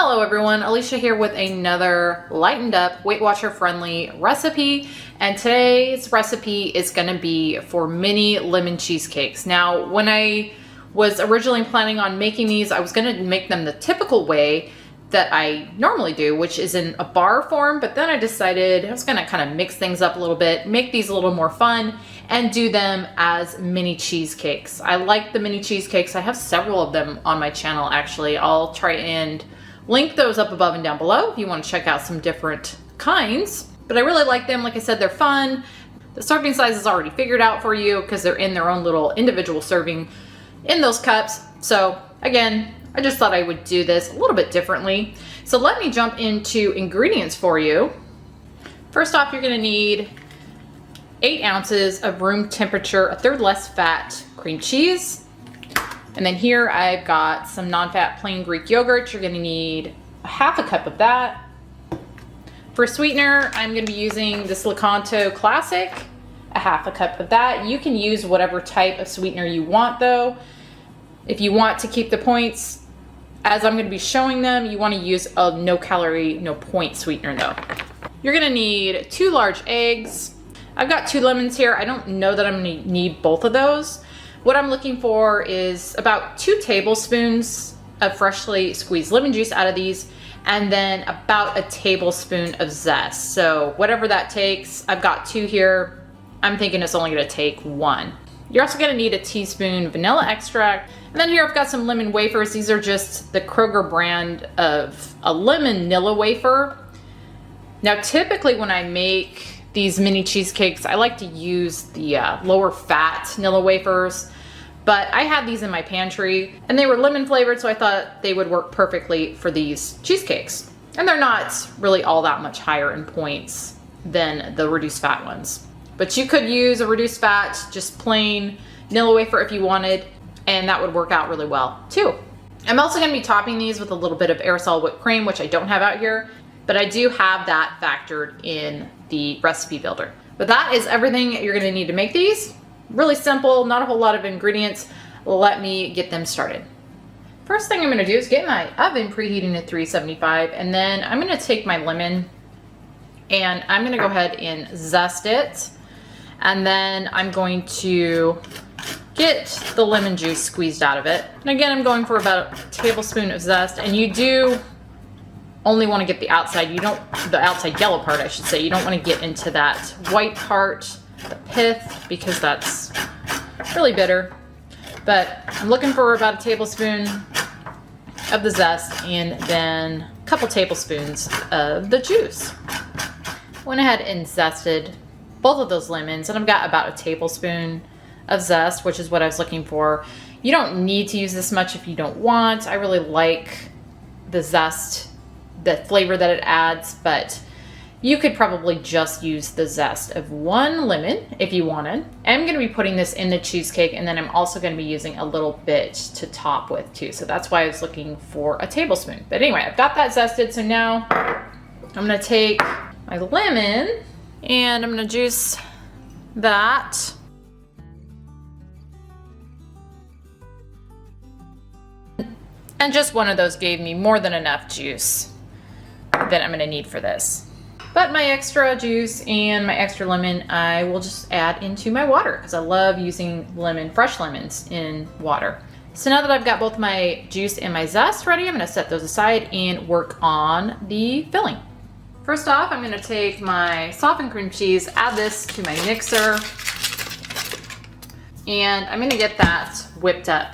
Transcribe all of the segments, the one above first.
Hello everyone, Alicia here with another lightened up, Weight Watcher friendly recipe. And today's recipe is gonna be for mini lemon cheesecakes. Now, when I was originally planning on making these, I was gonna make them the typical way that I normally do, which is in a bar form, but then I decided I was gonna kind of mix things up a little bit, make these a little more fun, and do them as mini cheesecakes. I like the mini cheesecakes. I have several of them on my channel actually. I'll try and link those up above and down below if you want to check out some different kinds. But I really like them. Like I said, they're fun. The serving size is already figured out for you because they're in their own little individual serving in those cups. So again, I just thought I would do this a little bit differently. So let me jump into ingredients for you. First off, you're gonna need 8 ounces of room temperature, a third less fat cream cheese. And then here I've got some non-fat plain Greek yogurt. You're gonna need a half a cup of that. For sweetener, I'm gonna be using this Lakanto Classic, a half a cup of that. You can use whatever type of sweetener you want though. If you want to keep the points, as I'm gonna be showing them, you wanna use a no calorie, no point sweetener though. You're gonna need 2 large eggs. I've got 2 lemons here. I don't know that I'm gonna need both of those. What I'm looking for is about 2 tablespoons of freshly squeezed lemon juice out of these, and then about a tablespoon of zest. So whatever that takes, I've got 2 here. I'm thinking it's only gonna take 1. You're also gonna need a teaspoon vanilla extract. And then here I've got some lemon wafers. These are just the Kroger brand of a lemon Nilla wafer. Now typically when I make these mini cheesecakes, I like to use the lower fat Nilla wafers, but I had these in my pantry and they were lemon flavored, so I thought they would work perfectly for these cheesecakes. And they're not really all that much higher in points than the reduced fat ones. But you could use a reduced fat, just plain Nilla wafer if you wanted, and that would work out really well too. I'm also gonna be topping these with a little bit of aerosol whipped cream, which I don't have out here, but I do have that factored in the recipe builder. But that is everything you're gonna need to make these. Really simple, not a whole lot of ingredients. Let me get them started. First thing I'm gonna do is get my oven preheating at 375, and then I'm gonna take my lemon and I'm gonna go ahead and zest it. And then I'm going to get the lemon juice squeezed out of it. And again, I'm going for about a tablespoon of zest, and you do only want to get the outside, the outside yellow part, I should say. You don't want to get into that white part, the pith, because that's really bitter. But I'm looking for about a tablespoon of the zest and then a couple tablespoons of the juice. Went ahead and zested both of those lemons, and I've got about a tablespoon of zest, which is what I was looking for. You don't need to use this much if you don't want. I really like the zest, the flavor that it adds, but you could probably just use the zest of 1 lemon if you wanted. I'm gonna be putting this in the cheesecake, and then I'm also gonna be using a little bit to top with too. So that's why I was looking for a tablespoon. But anyway, I've got that zested. So now I'm gonna take my lemon and I'm gonna juice that. And just one of those gave me more than enough juice that I'm gonna need for this. But my extra juice and my extra lemon, I will just add into my water because I love using fresh lemons in water. So now that I've got both my juice and my zest ready, I'm gonna set those aside and work on the filling. First off, I'm gonna take my softened cream cheese, add this to my mixer, and I'm gonna get that whipped up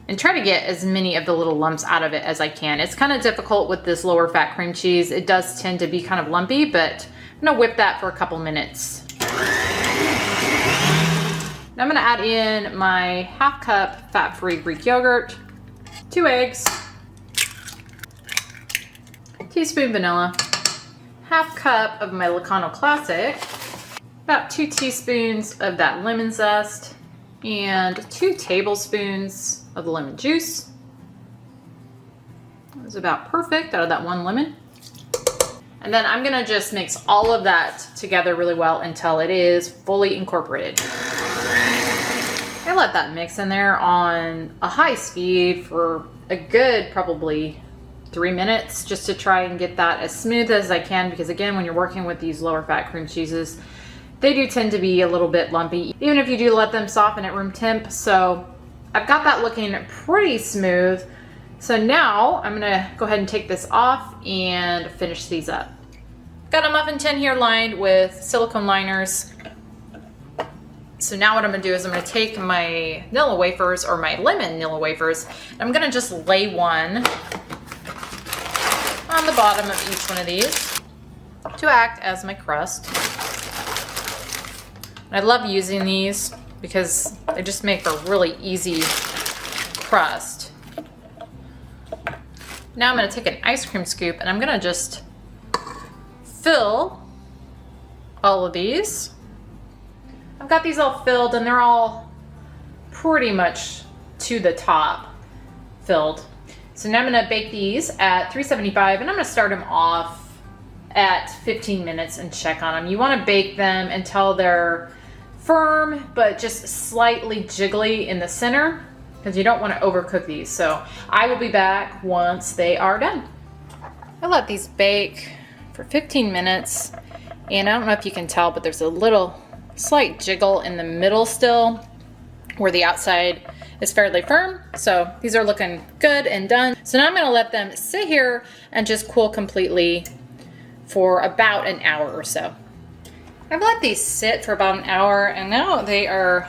and try to get as many of the little lumps out of it as I can. It's kind of difficult with this lower fat cream cheese. It does tend to be kind of lumpy, but I'm gonna whip that for a couple minutes. Now I'm gonna add in my half cup fat-free Greek yogurt, 2 eggs, teaspoon vanilla, half cup of my Lakanto Classic, about 2 teaspoons of that lemon zest, and 2 tablespoons of the lemon juice. It was about perfect out of that 1 lemon. And then I'm gonna just mix all of that together really well until it is fully incorporated. I let that mix in there on a high speed for a good probably 3 minutes just to try and get that as smooth as I can, because again, when you're working with these lower fat cream cheeses, they do tend to be a little bit lumpy, even if you do let them soften at room temp. So I've got that looking pretty smooth. So now I'm gonna go ahead and take this off and finish these up. Got a muffin tin here lined with silicone liners. So now what I'm gonna do is I'm gonna take my Nilla wafers, or my lemon Nilla wafers, and I'm gonna just lay one on the bottom of each one of these to act as my crust. I love using these because they just make for a really easy crust. Now I'm gonna take an ice cream scoop and I'm gonna just fill all of these. I've got these all filled and they're all pretty much to the top filled. So now I'm gonna bake these at 375 and I'm gonna start them off at 15 minutes and check on them. You wanna bake them until they're firm, but just slightly jiggly in the center, because you don't want to overcook these. So I will be back once they are done. I let these bake for 15 minutes, and I don't know if you can tell, but there's a little slight jiggle in the middle still, where the outside is fairly firm. So these are looking good and done. So now I'm going to let them sit here and just cool completely for about an hour or so. I've let these sit for about an hour and now they are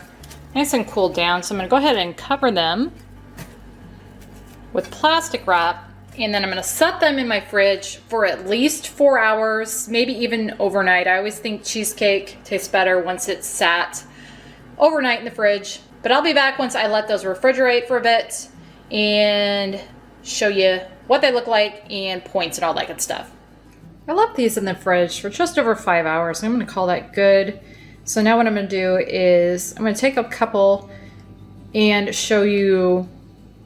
nice and cooled down. So I'm gonna go ahead and cover them with plastic wrap, and then I'm gonna set them in my fridge for at least 4 hours, maybe even overnight. I always think cheesecake tastes better once it's sat overnight in the fridge. But I'll be back once I let those refrigerate for a bit and show you what they look like and points and all that good stuff. I left these in the fridge for just over 5 hours. I'm gonna call that good. So now what I'm gonna do is I'm gonna take a couple and show you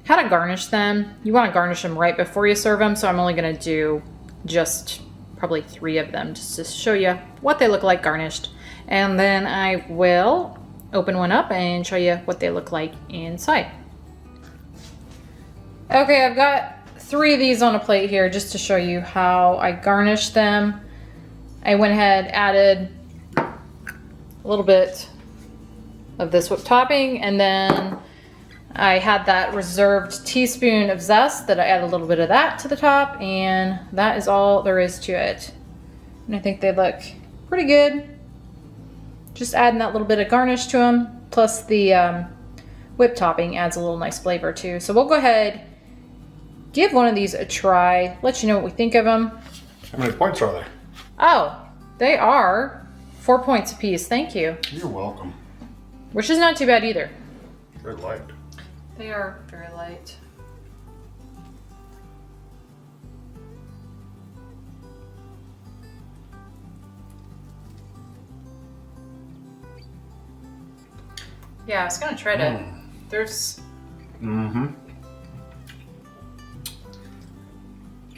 how to garnish them. You wanna garnish them right before you serve them. So I'm only gonna do just probably 3 of them just to show you what they look like garnished. And then I will open one up and show you what they look like inside. Okay, I've got 3 of these on a plate here just to show you how I garnish them. I went ahead, added a little bit of this whipped topping, and then I had that reserved teaspoon of zest that I add a little bit of that to the top, and that is all there is to it. And I think they look pretty good. Just adding that little bit of garnish to them, plus the whipped topping adds a little nice flavor too. So we'll go ahead, give one of these a try, let you know what we think of them. How many points are they? Oh, they are 4 points apiece. Thank you. You're welcome. Which is not too bad either. Very light. They are very light. Yeah, I was gonna try to. There's.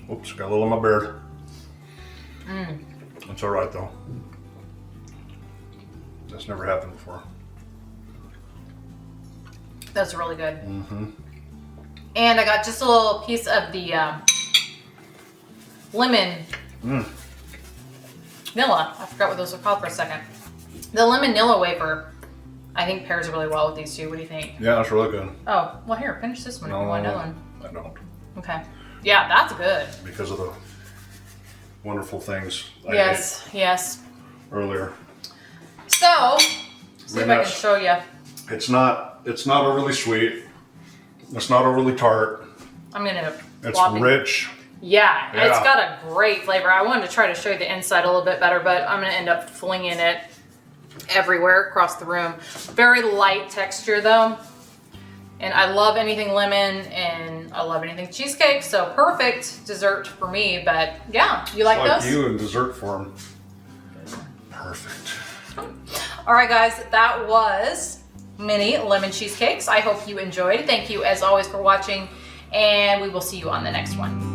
Oops, got a little on my beard. That's all right though. That's never happened before. That's really good. And I got just a little piece of the lemon Nilla. I forgot what those are called for a second. The lemon Nilla wafer, I think pairs really well with these two. What do you think? Yeah, that's really good. Oh, well here, finish this one if you want another one. I don't. Okay. Yeah, that's good. Because of the wonderful things I Yes. ate earlier. So, see if I can show you. It's not overly sweet. It's not overly tart. I'm gonna. It's rich. Yeah, it's got a great flavor. I wanted to try to show you the inside a little bit better, but I'm gonna end up flinging it everywhere across the room. Very light texture though. And I love anything lemon and I love anything cheesecake, so perfect dessert for me. But yeah, you like those? Like you in dessert form. Perfect. All right, guys, that was Mini Lemon Cheesecakes. I hope you enjoyed. Thank you as always for watching, and we will see you on the next one.